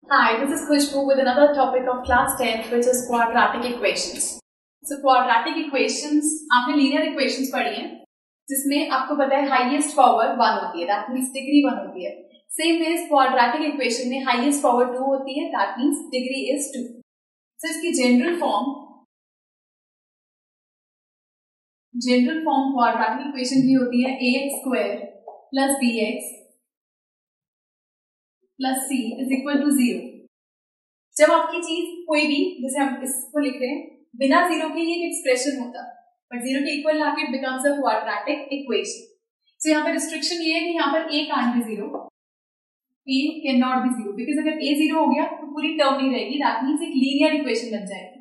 Hi, this is Khushbu with another topic of class 10 which is quadratic equations. So quadratic equations आपने linear equations पढ़ी हैं जिसमें आपको पता है highest power 1 होती है, that means degree 1 होती है. Same way quadratic equation में highest power 2 होती है, that means degree is 2. So इसकी general form quadratic equation की होती है ax square plus bx plus c is equal to 0. जब आपकी चीज कोई भी, जैसे हम इसको लिख रहे हैं, बिना जीरो के ये एक एक्सप्रेशन होता, बट जीरो के इक्वल लाके it becomes a quadratic equation. So यहाँ पर रिस्ट्रिक्शन ये है कि यहाँ पर A can be zero, A can not be zero, because अगर ए जीरो हो गया तो पूरी टर्म नहीं रहेगी, दैट मीन्स एक लीनियर इक्वेशन बन जाएगी.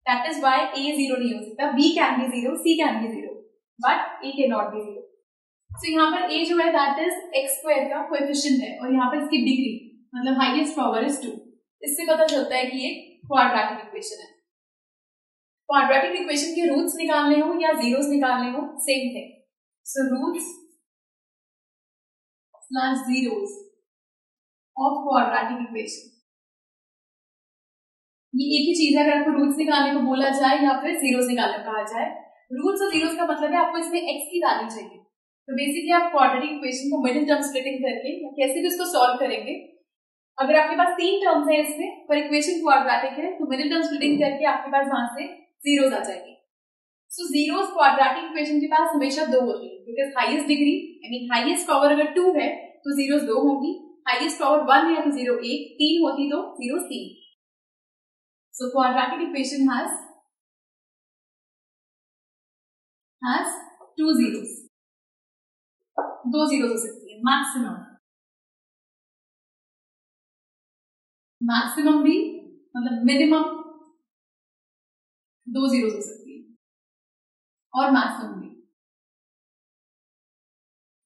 That is why a zero नहीं हो सकता. B can be zero, c can be zero, but a can not be zero. तो यहाँ पर a जो है दैट इज एक्स स्क्वायर का कोएफिशिएंट है और यहाँ पर इसकी डिग्री मतलब हाईएस्ट पावर इज 2. इससे पता चलता है कि ये क्वाड्रेटिक इक्वेशन है. क्वाड्रेटिक इक्वेशन के रूट्स निकालने हो या जीरोस निकालने हो, same thing. So roots plus zeros of quadratic equation, ये एक ही चीज है. अगर आपको रूट्स निकालने को बोला जाए या फिर जीरोस निकालने को कहा जाए, रूट्स और जीरोस का मतलब है आपको इसमें एक्स की वैल्यू चाहिए. तो बेसिकली आप क्वाड्रेटिक इक्वेशन को मिडिल टर्म स्प्लिटिंग करके कैसे भी इसको सॉल्व करेंगे. अगर आपके पास 3 टर्म्स है इसमें पर इक्वेशन क्वाड्रेटिक है तो मिडिल टर्म स्प्लिटिंग करके आपके पास वहां से जीरोस आ जाएगी. सो जीरोस क्वाड्रेटिक इक्वेशन के पास हमेशा 2 होती है, because highest degree I mean highest power अगर 2 है तो जीरोस 2 होंगी. हाईएस्ट पावर 1 है तो जीरो 1, 3 होती तो zeros 3. So quadratic equation has 2 zeros. 2 zeros हो सकती है मैक्सिमम भी, मतलब मिनिमम 2 जीरोस हो सकती है और मैक्सिमम भी.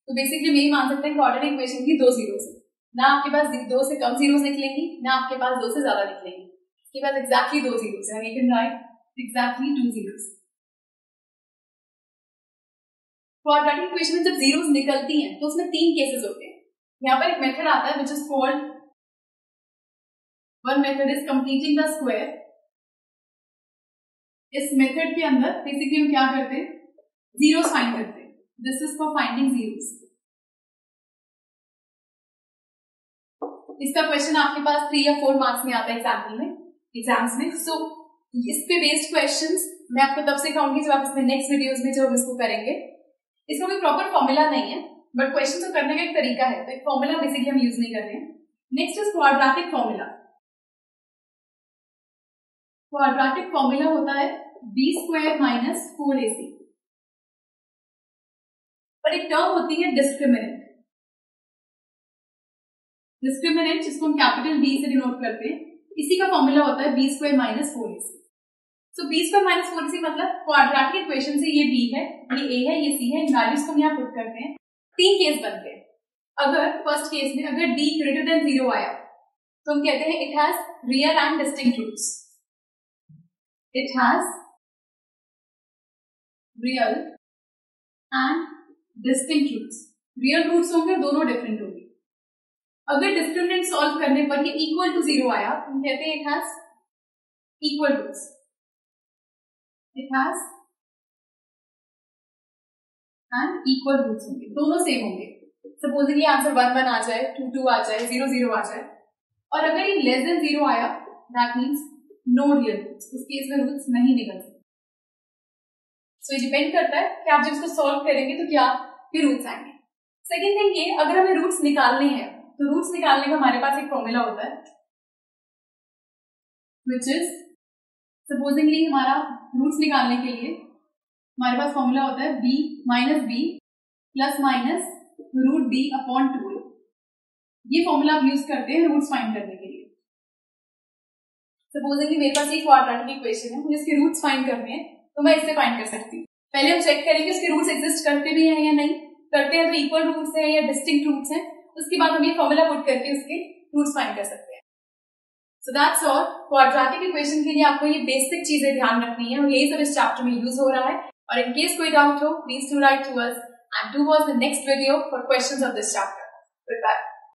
तो बेसिकली मैं ही मान सकते हैं क्वाड्रेटिक इक्वेशन की 2 जीरोस है. ना आपके पास 2 से कम जीरोस निकलेंगी, ना आपके पास 2 से ज्यादा निकलेंगी. आपके पास एग्जैक्टली 2 जीरोस है. We can write exactly 2 zeros. Quadratic equation में जब जीरोस निकलती हैं तो उसमें 3 केसेस होते हैं. यहाँ पर एक मेथड आता है which is called, one method is completing the square. इस मेथड के अंदर बेसिकली हम क्या करते हैं, जीरोस फाइंड करते हैं. This is for finding zeros. इसका क्वेश्चन आपके पास 3 या 4 मार्क्स में आता है एग्जाम्स में. सो इस पे बेस्ड क्वेश्चंस मैं आपको तब सिखाऊंगी जब आप इसमें नेक्स्ट वीडियोस में जो हम इसको करेंगे. इसका कोई प्रॉपर फॉर्मूला नहीं है, बट क्वेश्चन को करने का एक तरीका है, तो एक फॉर्मूला बेसिकली हम यूज नहीं कर रहे हैं. Next is quadratic formula. Quadratic formula होता है बी स्क्वायर माइनस 4ac. पर एक टर्म होती है डिस्क्रिमिनेंट. डिस्क्रिमिनेंट जिसको हम कैपिटल बी से डिनोट करते हैं, इसी का फॉर्मूला होता है बी स्क्वायर माइनस 4ac. सो बी स्क्वायर माइनस 4ac मतलब क्वाड्रेटिक इक्वेशन से ये b है, ये a है, ये c है. इन वैल्यूज को हम यहाँ पुट करते हैं. 3 केस बनते हैं. अगर फर्स्ट केस में अगर d ग्रेटर देन 0 आया तो हम कहते हैं it has real and distinct roots. It has real and distinct roots. Real roots होंगे, दोनों डिफरेंट होंगे. अगर डिस्क्रिमिनेंट सॉल्व करने पर ये इक्वल टू 0 आया तो हम कहते हैं it has equal roots. It has and equal roots होंगे, दोनों सेम होंगे. सपोजिंग ये आंसर 1 1 आ जाए, 2 2 आ जाए, 0 0 आ जाए, और अगर ये लेस देन 0 आया that means no real roots. उस केस में रूट्स नहीं निकल सकते. सो ये डिपेंड करता है कि आप जब इसको सॉल्व करेंगे तो क्या फिर रूट्स आएंगे. सेकेंड थिंग ये, अगर हमें रूट्स निकालने हैं तो रूट्स निकालने का हमारे पास एक फॉर्मूला होता है विच इज, सपोजिंगली हमारा रूट्स निकालने के लिए हमारे पास फॉर्मूला होता है b minus b plus minus root b upon 2a. ये फॉर्मूला आप यूज करते हैं रूट्स फाइंड करने के लिए. सपोजिंगली मेरे पास एक क्वाड्रेटिक इक्वेशन है, मुझे इसके रूट्स फाइंड करने हैं, तो मैं इससे फाइंड कर सकती हूँ. पहले हम चेक करेंगे इसके रूट्स एग्जिस्ट करते भी हैं या नहीं. करते हैं तो इक्वल रूट्स हैं या डिस्टिंक्ट रूट्स हैं. उसके बाद हम ये फॉर्मूला पुट करके उसके रूट्स फाइंड कर सकते हैं. So that's all. Quadratic equation के लिए आपको ये बेसिक चीजें ध्यान रखनी है और यही सब इस चैप्टर में यूज हो रहा है. और इन केस कोई डाउट हो, please to write to us and to watch the next video for questions of this chapter. Good bye.